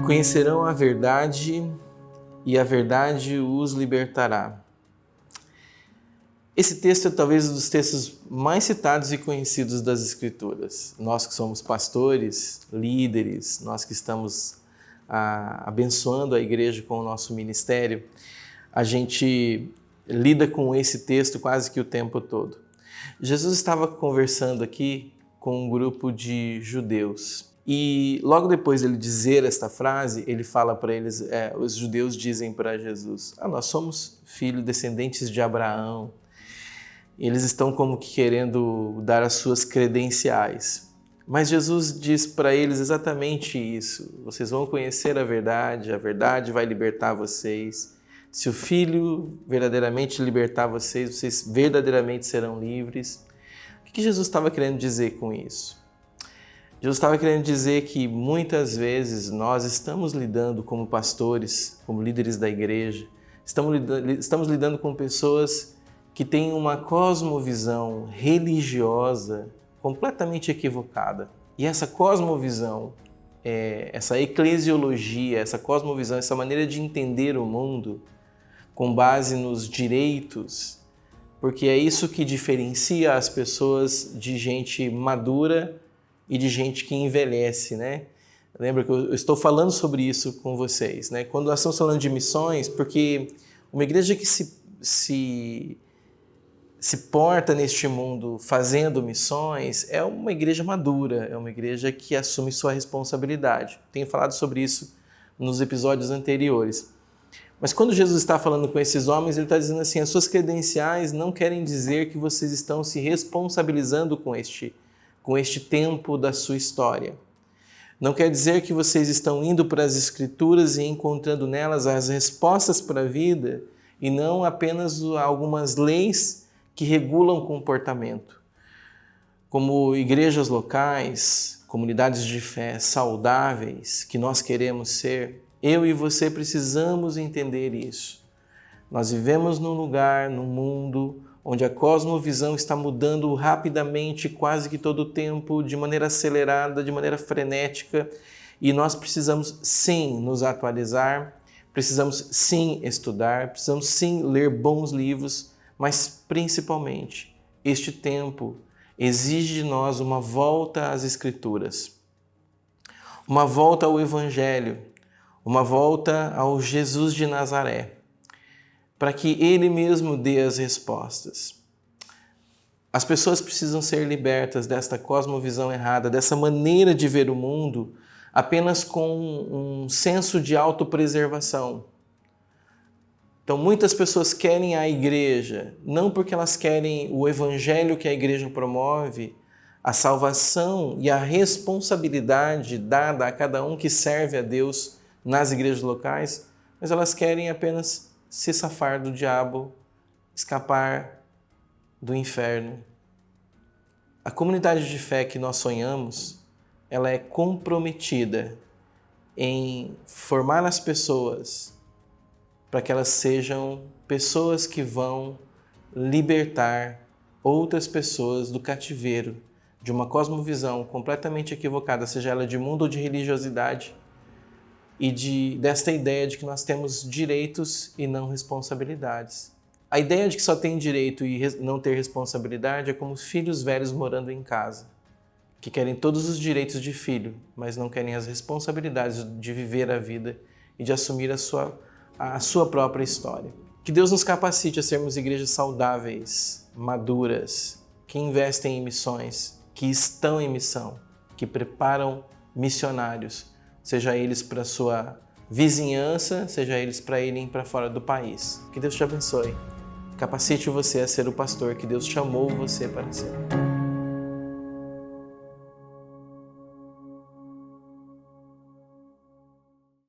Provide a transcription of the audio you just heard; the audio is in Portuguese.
Conhecerão a verdade e a verdade os libertará. Esse texto é talvez um dos textos mais citados e conhecidos das Escrituras. Nós que somos pastores, líderes, nós que estamos abençoando a igreja com o nosso ministério, a gente lida com esse texto quase que o tempo todo. Jesus estava conversando aqui com um grupo de judeus e logo depois de ele dizer esta frase, ele fala para eles, os judeus dizem para Jesus, nós somos filhos descendentes de Abraão. Eles estão como que querendo dar as suas credenciais. Mas Jesus diz para eles exatamente isso. Vocês vão conhecer a verdade vai libertar vocês. Se o Filho verdadeiramente libertar vocês, vocês verdadeiramente serão livres. O que Jesus estava querendo dizer com isso? Jesus estava querendo dizer que muitas vezes nós estamos lidando como pastores, como líderes da igreja, estamos lidando com pessoas que têm uma cosmovisão religiosa completamente equivocada. E essa cosmovisão, essa eclesiologia, essa cosmovisão, essa maneira de entender o mundo com base nos direitos, porque é isso que diferencia as pessoas de gente madura e de gente que envelhece, né? Lembra que eu estou falando sobre isso com vocês, né? Quando nós estamos falando de missões, porque uma igreja que se porta neste mundo fazendo missões é uma igreja madura, é uma igreja que assume sua responsabilidade. Tenho falado sobre isso nos episódios anteriores. Mas quando Jesus está falando com esses homens, ele está dizendo assim, as suas credenciais não querem dizer que vocês estão se responsabilizando com este tempo da sua história. Não quer dizer que vocês estão indo para as Escrituras e encontrando nelas as respostas para a vida e não apenas algumas leis que regulam o comportamento. Como igrejas locais, comunidades de fé saudáveis que nós queremos ser, eu e você precisamos entender isso. Nós vivemos num lugar, num mundo, onde a cosmovisão está mudando rapidamente, quase que todo o tempo, de maneira acelerada, de maneira frenética, e nós precisamos sim nos atualizar, precisamos sim estudar, precisamos sim ler bons livros, mas principalmente este tempo exige de nós uma volta às Escrituras, uma volta ao Evangelho, uma volta ao Jesus de Nazaré, para que Ele mesmo dê as respostas. As pessoas precisam ser libertas desta cosmovisão errada, dessa maneira de ver o mundo apenas com um senso de autopreservação. Então, muitas pessoas querem a igreja, não porque elas querem o evangelho que a igreja promove, a salvação e a responsabilidade dada a cada um que serve a Deus nas igrejas locais, mas elas querem apenas se safar do diabo, escapar do inferno. A comunidade de fé que nós sonhamos, ela é comprometida em formar as pessoas para que elas sejam pessoas que vão libertar outras pessoas do cativeiro, de uma cosmovisão completamente equivocada, seja ela de mundo ou de religiosidade, e desta ideia de que nós temos direitos e não responsabilidades. A ideia de que só tem direito e não ter responsabilidade é como filhos velhos morando em casa, que querem todos os direitos de filho, mas não querem as responsabilidades de viver a vida e de assumir a sua própria história. Que Deus nos capacite a sermos igrejas saudáveis, maduras, que investem em missões, que estão em missão, que preparam missionários, seja eles para a sua vizinhança, seja eles para irem para fora do país. Que Deus te abençoe. Capacite você a ser o pastor que Deus chamou você para ser.